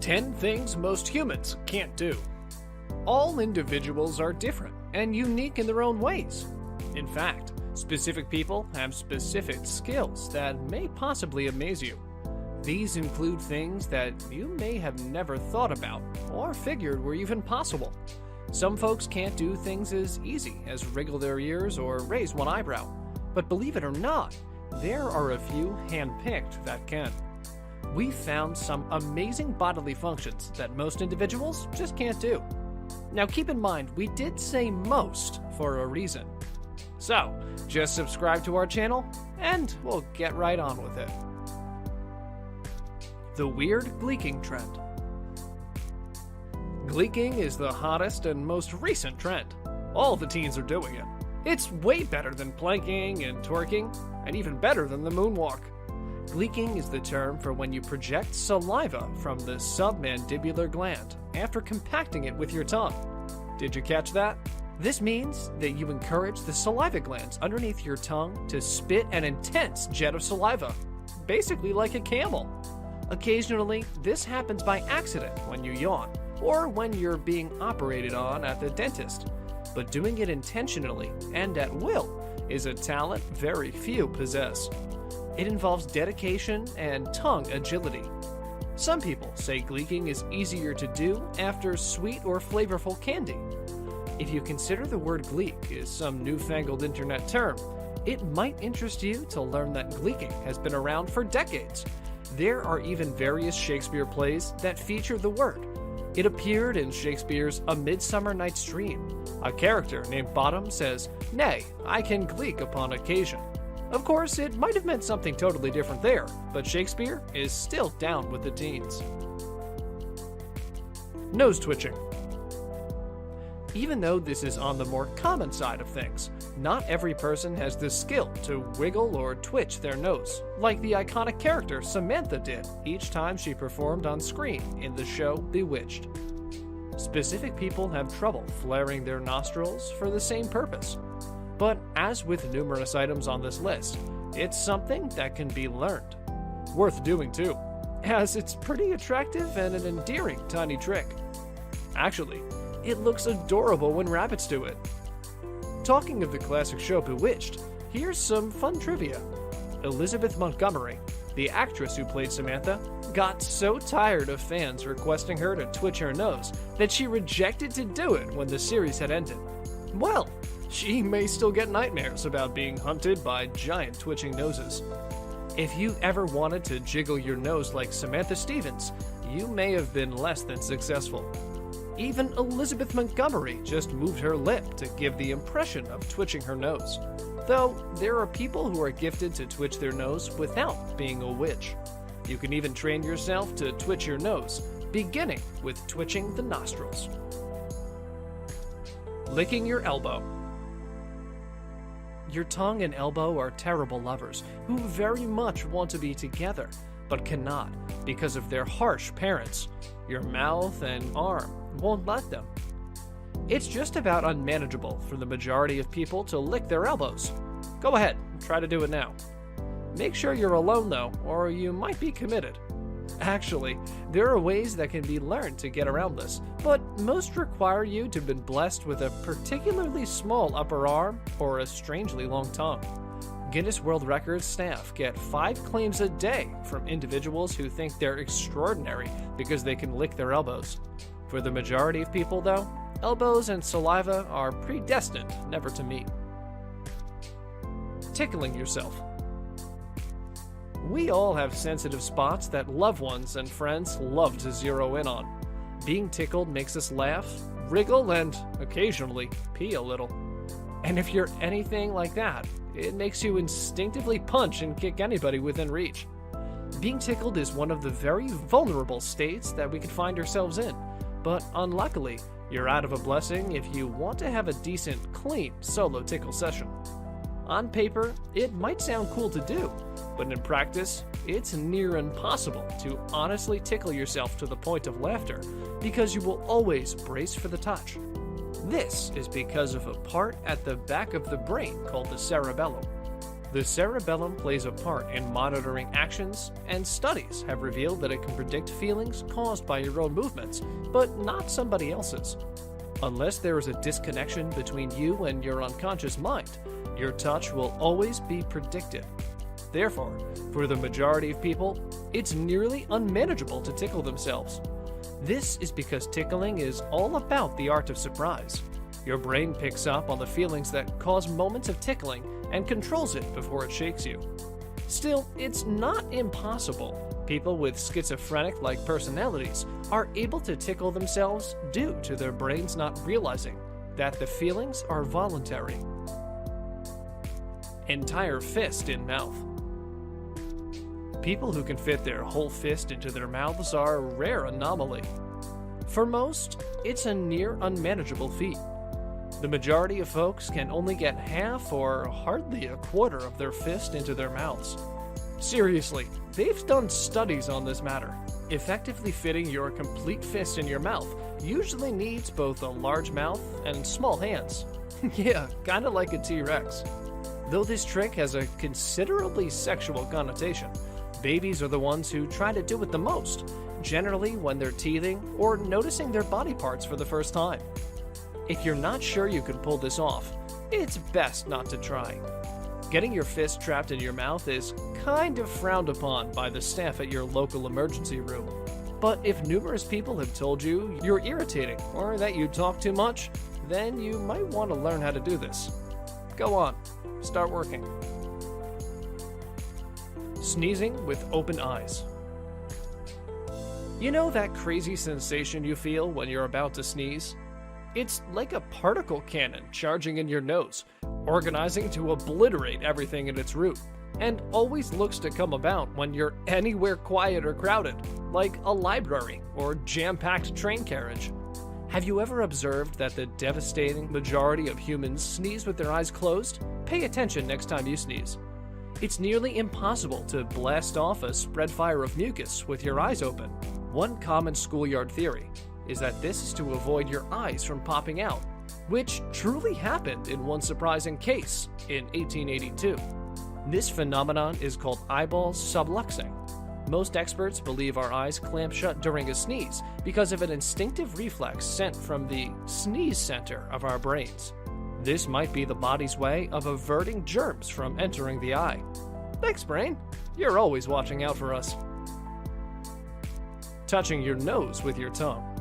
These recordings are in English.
10 things most humans can't do. All individuals are different and unique in their own ways. In fact, specific people have specific skills that may possibly amaze you. These include things that you may have never thought about or figured were even possible. Some folks can't do things as easy as wriggle their ears or raise one eyebrow. But believe it or not, there are a few handpicked that can. We found some amazing bodily functions that most individuals just can't do. Now keep in mind, we did say most for a reason. So, just subscribe to our channel and we'll get right on with it. The weird gleeking trend. Gleeking is the hottest and most recent trend. All the teens are doing it. It's way better than planking and twerking, and even better than the moonwalk. Gleeking is the term for when you project saliva from the submandibular gland after compacting it with your tongue. Did you catch that? This means that you encourage the saliva glands underneath your tongue to spit an intense jet of saliva, basically like a camel. Occasionally, this happens by accident when you yawn, or when you're being operated on at the dentist. But doing it intentionally and at will is a talent very few possess. It involves dedication and tongue agility. Some people say gleeking is easier to do after sweet or flavorful candy. If you consider the word gleek is some newfangled internet term, it might interest you to learn that gleeking has been around for decades. There are even various Shakespeare plays that feature the word. It appeared in Shakespeare's A Midsummer Night's Dream. A character named Bottom says, "Nay, I can gleek upon occasion." Of course, it might have meant something totally different there, but Shakespeare is still down with the teens. Nose twitching. Even though this is on the more common side of things, not every person has the skill to wiggle or twitch their nose, like the iconic character Samantha did each time she performed on screen in the show Bewitched. Specific people have trouble flaring their nostrils for the same purpose. But as with numerous items on this list, it's something that can be learned. Worth doing too, as it's pretty attractive and an endearing tiny trick. Actually, it looks adorable when rabbits do it. Talking of the classic show Bewitched, here's some fun trivia. Elizabeth Montgomery, the actress who played Samantha, got so tired of fans requesting her to twitch her nose that she rejected to do it when the series had ended. Well, she may still get nightmares about being hunted by giant twitching noses. If you ever wanted to jiggle your nose like Samantha Stevens, you may have been less than successful. Even Elizabeth Montgomery just moved her lip to give the impression of twitching her nose. Though, there are people who are gifted to twitch their nose without being a witch. You can even train yourself to twitch your nose, beginning with twitching the nostrils. Licking your elbow. Your tongue and elbow are terrible lovers who very much want to be together, but cannot because of their harsh parents. Your mouth and arm won't let them. It's just about unmanageable for the majority of people to lick their elbows. Go ahead, try to do it now. Make sure you're alone though, or you might be committed. Actually, there are ways that can be learned to get around this, but most require you to have been blessed with a particularly small upper arm or a strangely long tongue. Guinness World Records staff get 5 claims a day from individuals who think they're extraordinary because they can lick their elbows. For the majority of people, though, elbows and saliva are predestined never to meet. Tickling yourself. We all have sensitive spots that loved ones and friends love to zero in on. Being tickled makes us laugh, wriggle, and occasionally pee a little. And if you're anything like that, it makes you instinctively punch and kick anybody within reach. Being tickled is one of the very vulnerable states that we could find ourselves in, but unluckily, you're out of a blessing if you want to have a decent, clean solo tickle session. On paper, it might sound cool to do, but in practice, it's near impossible to honestly tickle yourself to the point of laughter because you will always brace for the touch. This is because of a part at the back of the brain called the cerebellum. The cerebellum plays a part in monitoring actions, and studies have revealed that it can predict feelings caused by your own movements, but not somebody else's. Unless there is a disconnection between you and your unconscious mind, your touch will always be predicted. Therefore, for the majority of people, it's nearly unmanageable to tickle themselves. This is because tickling is all about the art of surprise. Your brain picks up on the feelings that cause moments of tickling and controls it before it shakes you. Still, it's not impossible. People with schizophrenic-like personalities are able to tickle themselves due to their brains not realizing that the feelings are voluntary. Entire fist in mouth. People who can fit their whole fist into their mouths are a rare anomaly. For most, it's a near unmanageable feat. The majority of folks can only get half or hardly a quarter of their fist into their mouths. Seriously, they've done studies on this matter. Effectively fitting your complete fist in your mouth usually needs both a large mouth and small hands. Yeah, kinda like a T-Rex. Though this trick has a considerably sexual connotation, babies are the ones who try to do it the most, generally when they're teething or noticing their body parts for the first time. If you're not sure you can pull this off, it's best not to try. Getting your fist trapped in your mouth is kind of frowned upon by the staff at your local emergency room. But if numerous people have told you you're irritating or that you talk too much, then you might want to learn how to do this. Go on, start working. Sneezing with open eyes. You know that crazy sensation you feel when you're about to sneeze? It's like a particle cannon charging in your nose, organizing to obliterate everything in its route, and always looks to come about when you're anywhere quiet or crowded, like a library or jam-packed train carriage. Have you ever observed that the devastating majority of humans sneeze with their eyes closed? Pay attention next time you sneeze. It's nearly impossible to blast off a spread fire of mucus with your eyes open. One common schoolyard theory is that this is to avoid your eyes from popping out, which truly happened in one surprising case in 1882. This phenomenon is called eyeball subluxing. Most experts believe our eyes clamp shut during a sneeze because of an instinctive reflex sent from the sneeze center of our brains. This might be the body's way of averting germs from entering the eye. Thanks, brain. You're always watching out for us. Touching your nose with your tongue.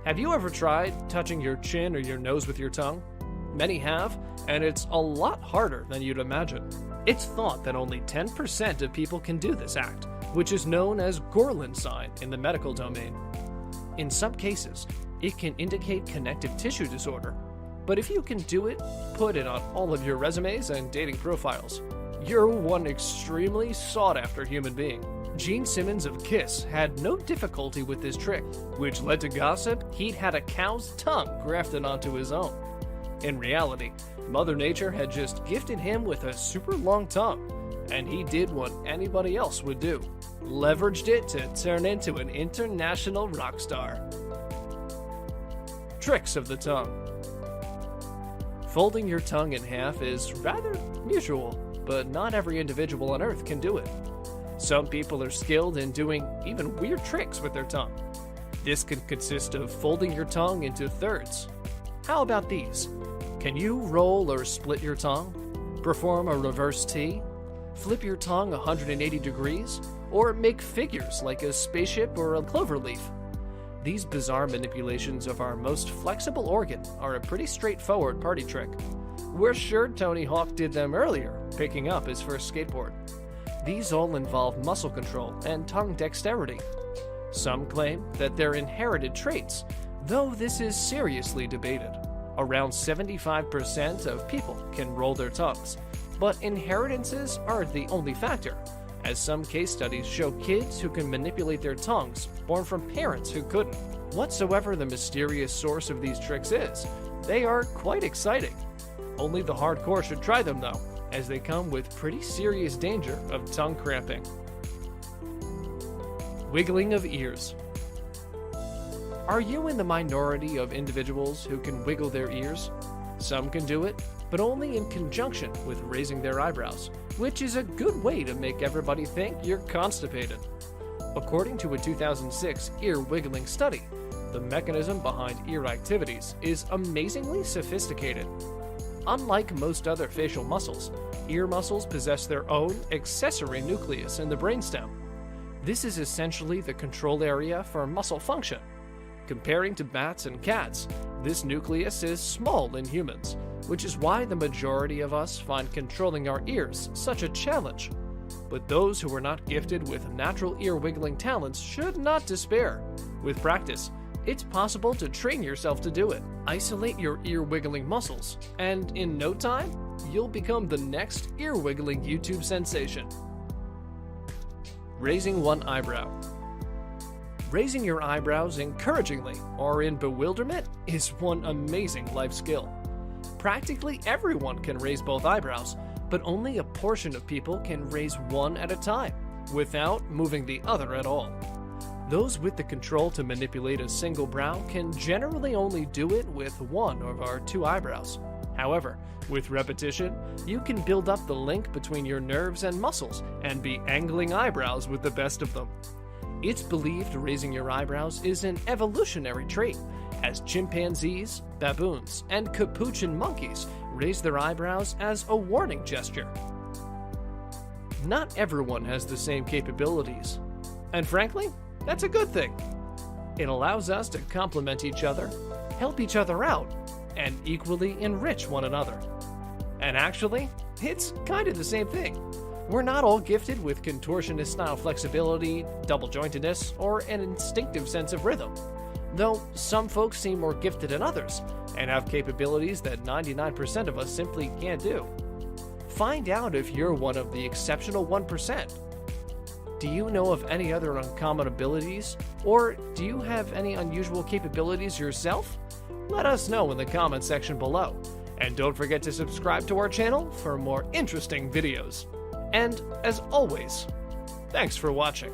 Have you ever tried touching your chin or your nose with your tongue? Many have, and it's a lot harder than you'd imagine. It's thought that only 10% of people can do this act, which is known as Gorlin sign in the medical domain. In some cases, it can indicate connective tissue disorder, but if you can do it, put it on all of your resumes and dating profiles. You're one extremely sought-after human being. Gene Simmons of Kiss had no difficulty with this trick, which led to gossip he'd had a cow's tongue grafted onto his own. In reality, Mother Nature had just gifted him with a super long tongue, and he did what anybody else would do. Leveraged it to turn into an international rock star. Tricks of the tongue. Folding your tongue in half is rather usual, but not every individual on Earth can do it. Some people are skilled in doing even weird tricks with their tongue. This can consist of folding your tongue into thirds. How about these? Can you roll or split your tongue? Perform a reverse T? Flip your tongue 180 degrees? Or make figures like a spaceship or a cloverleaf? These bizarre manipulations of our most flexible organ are a pretty straightforward party trick. We're sure Tony Hawk did them earlier, picking up his first skateboard. These all involve muscle control and tongue dexterity. Some claim that they're inherited traits, though this is seriously debated. Around 75% of people can roll their tongues, but inheritances aren't the only factor, as some case studies show kids who can manipulate their tongues born from parents who couldn't. Whatsoever the mysterious source of these tricks is, they are quite exciting. Only the hardcore should try them though, as they come with pretty serious danger of tongue cramping. Wiggling of ears. Are you in the minority of individuals who can wiggle their ears? Some can do it, but only in conjunction with raising their eyebrows, which is a good way to make everybody think you're constipated. According to a 2006 ear wiggling study, the mechanism behind ear activities is amazingly sophisticated. Unlike most other facial muscles, ear muscles possess their own accessory nucleus in the brainstem. This is essentially the control area for muscle function. Comparing to bats and cats, this nucleus is small in humans, which is why the majority of us find controlling our ears such a challenge. But those who are not gifted with natural ear wiggling talents should not despair. With practice, it's possible to train yourself to do it. Isolate your ear wiggling muscles, and in no time, you'll become the next ear wiggling YouTube sensation. Raising one eyebrow. Raising your eyebrows encouragingly or in bewilderment is one amazing life skill. Practically everyone can raise both eyebrows, but only a portion of people can raise one at a time, without moving the other at all. Those with the control to manipulate a single brow can generally only do it with one of our two eyebrows. However, with repetition, you can build up the link between your nerves and muscles and be angling eyebrows with the best of them. It's believed raising your eyebrows is an evolutionary trait, as chimpanzees, baboons, and capuchin monkeys raise their eyebrows as a warning gesture. Not everyone has the same capabilities, and frankly, that's a good thing. It allows us to complement each other, help each other out, and equally enrich one another. And actually, it's kind of the same thing. We're not all gifted with contortionist-style flexibility, double-jointedness, or an instinctive sense of rhythm, though some folks seem more gifted than others and have capabilities that 99% of us simply can't do. Find out if you're one of the exceptional 1%. Do you know of any other uncommon abilities, or do you have any unusual capabilities yourself? Let us know in the comment section below, and don't forget to subscribe to our channel for more interesting videos. And as always, thanks for watching.